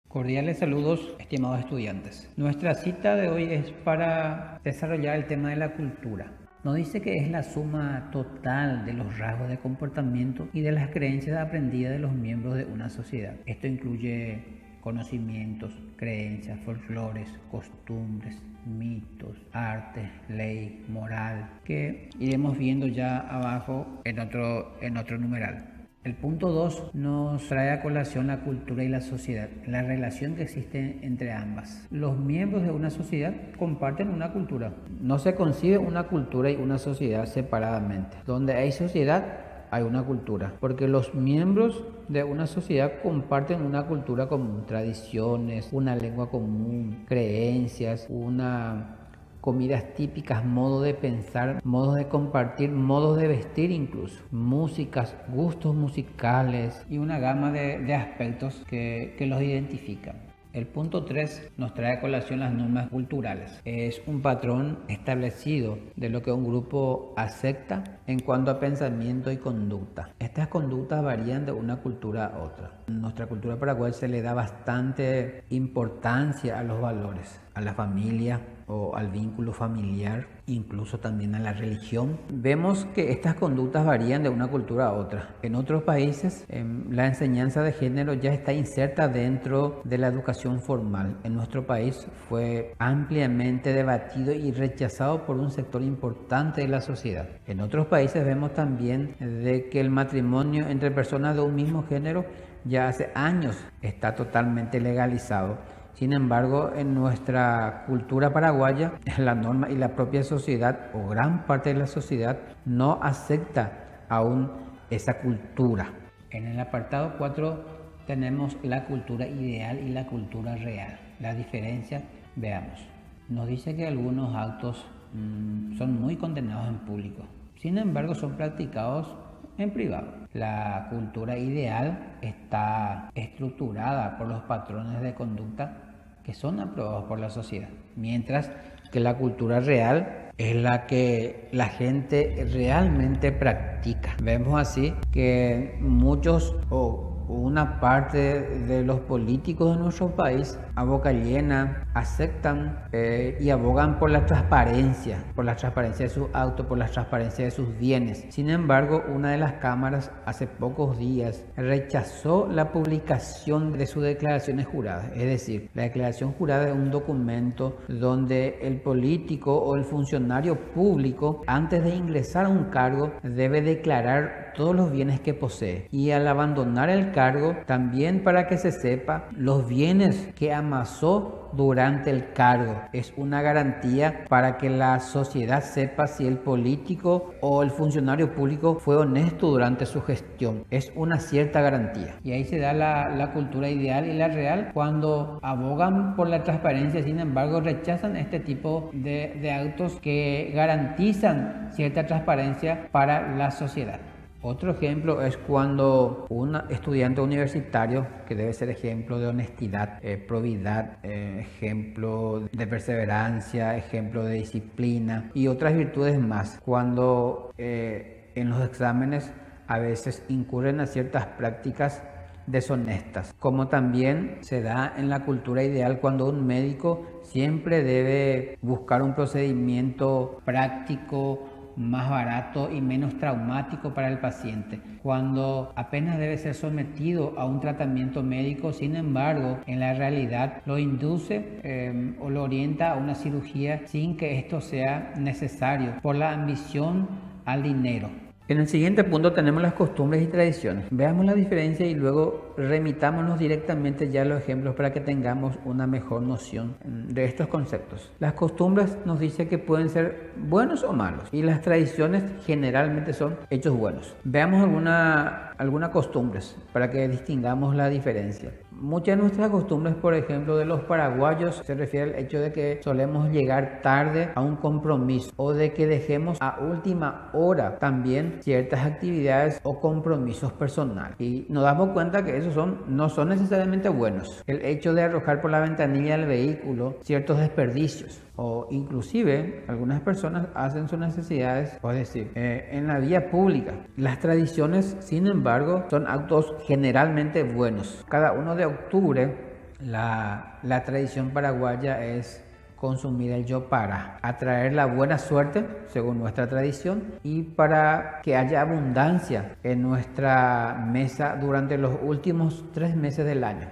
Cordiales saludos, estimados estudiantes. Nuestra cita de hoy es para desarrollar el tema de la cultura. Nos dice que es la suma total de los rasgos de comportamiento y de las creencias aprendidas de los miembros de una sociedad. Esto incluye conocimientos, creencias, folclores, costumbres, mitos, arte, ley, moral, que iremos viendo ya abajo en otro numeral. El punto 2 nos trae a colación la cultura y la sociedad, la relación que existe entre ambas. Los miembros de una sociedad comparten una cultura. No se concibe una cultura y una sociedad separadamente. Donde hay sociedad, hay una cultura, porque los miembros de una sociedad comparten una cultura común, tradiciones, una lengua común, creencias, comidas típicas, modos de pensar, modos de compartir, modos de vestir incluso, músicas, gustos musicales y una gama de aspectos que los identifican. El punto 3 nos trae a colación las normas culturales. Es un patrón establecido de lo que un grupo acepta en cuanto a pensamiento y conducta. Estas conductas varían de una cultura a otra. En nuestra cultura paraguaya se le da bastante importancia a los valores, a la familia o al vínculo familiar, incluso también a la religión. Vemos que estas conductas varían de una cultura a otra. En otros países, la enseñanza de género ya está inserta dentro de la educación formal. En nuestro país fue ampliamente debatido y rechazado por un sector importante de la sociedad. En otros países vemos también de que el matrimonio entre personas de un mismo género ya hace años está totalmente legalizado. Sin embargo, en nuestra cultura paraguaya, la norma y la propia sociedad o gran parte de la sociedad no acepta aún esa cultura. En el apartado 4 tenemos la cultura ideal y la cultura real. La diferencia, veamos. Nos dice que algunos actos son muy condenados en público. Sin embargo, son practicados en privado. La cultura ideal está estructurada por los patrones de conducta que son aprobados por la sociedad, mientras que la cultura real es la que la gente realmente practica. Vemos así que muchos o una parte de los políticos de nuestro país a boca llena aceptan y abogan por la transparencia de sus autos, por la transparencia de sus bienes. Sin embargo, una de las cámaras hace pocos días rechazó la publicación de sus declaraciones juradas. Es decir, la declaración jurada es un documento donde el político o el funcionario público, antes de ingresar a un cargo, debe declarar todos los bienes que posee, y al abandonar el cargo también para que se sepa los bienes que amasó durante el cargo. Es una garantía para que la sociedad sepa si el político o el funcionario público fue honesto durante su gestión. Es una cierta garantía. Y ahí se da la cultura ideal y la real cuando abogan por la transparencia, sin embargo rechazan este tipo de actos que garantizan cierta transparencia para la sociedad. Otro ejemplo es cuando un estudiante universitario, que debe ser ejemplo de honestidad, probidad, ejemplo de perseverancia, ejemplo de disciplina y otras virtudes más, cuando en los exámenes a veces incurren a ciertas prácticas deshonestas, como también se da en la cultura ideal cuando un médico siempre debe buscar un procedimiento práctico, más barato y menos traumático para el paciente, cuando apenas debe ser sometido a un tratamiento médico. Sin embargo, en la realidad lo induce o lo orienta a una cirugía sin que esto sea necesario por la ambición al dinero. En el siguiente punto tenemos las costumbres y tradiciones. Veamos la diferencia y luego remitámonos directamente ya a los ejemplos para que tengamos una mejor noción de estos conceptos. Las costumbres nos dice que pueden ser buenos o malos, y las tradiciones generalmente son hechos buenos. Veamos algunas costumbres para que distingamos la diferencia. Muchas de nuestras costumbres, por ejemplo, de los paraguayos, se refiere al hecho de que solemos llegar tarde a un compromiso o de que dejemos a última hora también ciertas actividades o compromisos personales. Y nos damos cuenta que esos no son necesariamente buenos. El hecho de arrojar por la ventanilla del vehículo ciertos desperdicios, o inclusive algunas personas hacen sus necesidades, es decir, en la vía pública. Las tradiciones, sin embargo, son actos generalmente buenos. Cada 1 de octubre La tradición paraguaya es consumir el yopara, atraer la buena suerte según nuestra tradición y para que haya abundancia en nuestra mesa durante los últimos 3 meses del año.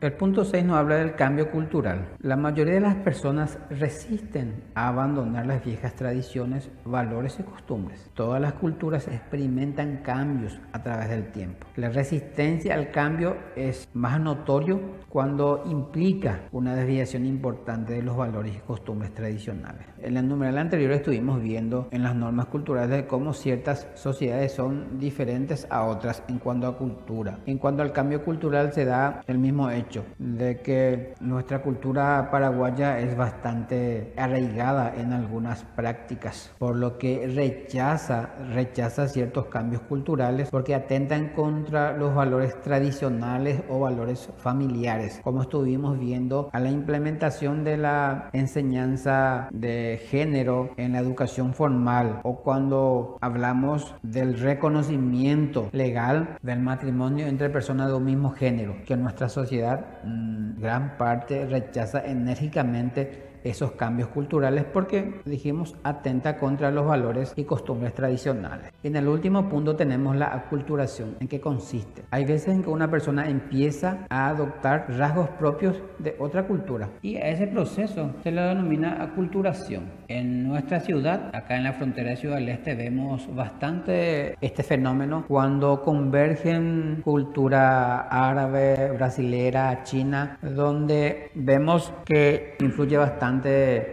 El punto 6 nos habla del cambio cultural. La mayoría de las personas resisten a abandonar las viejas tradiciones, valores y costumbres. Todas las culturas experimentan cambios a través del tiempo. La resistencia al cambio es más notorio cuando implica una desviación importante de los valores y costumbres tradicionales. En el numeral anterior estuvimos viendo en las normas culturales de cómo ciertas sociedades son diferentes a otras en cuanto a cultura. En cuanto al cambio cultural se da el mismo hecho de que nuestra cultura paraguaya es bastante arraigada en algunas prácticas, por lo que rechaza ciertos cambios culturales porque atentan contra los valores tradicionales o valores familiares, como estuvimos viendo a la implementación de la enseñanza de género en la educación formal, o cuando hablamos del reconocimiento legal del matrimonio entre personas de un mismo género, que en nuestra sociedad gran parte rechaza enérgicamente esos cambios culturales porque, dijimos, atenta contra los valores y costumbres tradicionales. En el último punto tenemos la aculturación. ¿En qué consiste? Hay veces en que una persona empieza a adoptar rasgos propios de otra cultura y a ese proceso se le denomina aculturación. En nuestra ciudad, acá en la frontera de Ciudad del Este, vemos bastante este fenómeno cuando convergen cultura árabe, brasilera, china, donde vemos que influye bastante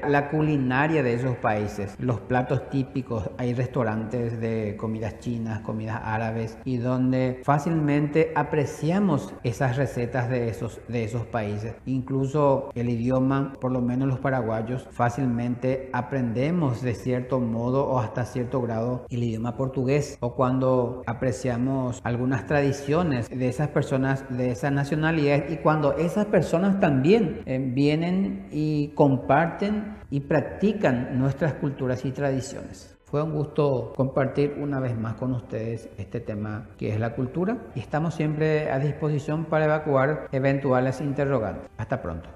la culinaria de esos países, los platos típicos. Hay restaurantes de comidas chinas, comidas árabes, y donde fácilmente apreciamos esas recetas de esos países. Incluso el idioma, por lo menos los paraguayos, fácilmente aprendemos de cierto modo o hasta cierto grado el idioma portugués, o cuando apreciamos algunas tradiciones de esas personas de esa nacionalidad, y cuando esas personas también vienen y comparten y practican nuestras culturas y tradiciones. Fue un gusto compartir una vez más con ustedes este tema que es la cultura, y estamos siempre a disposición para evacuar eventuales interrogantes. Hasta pronto.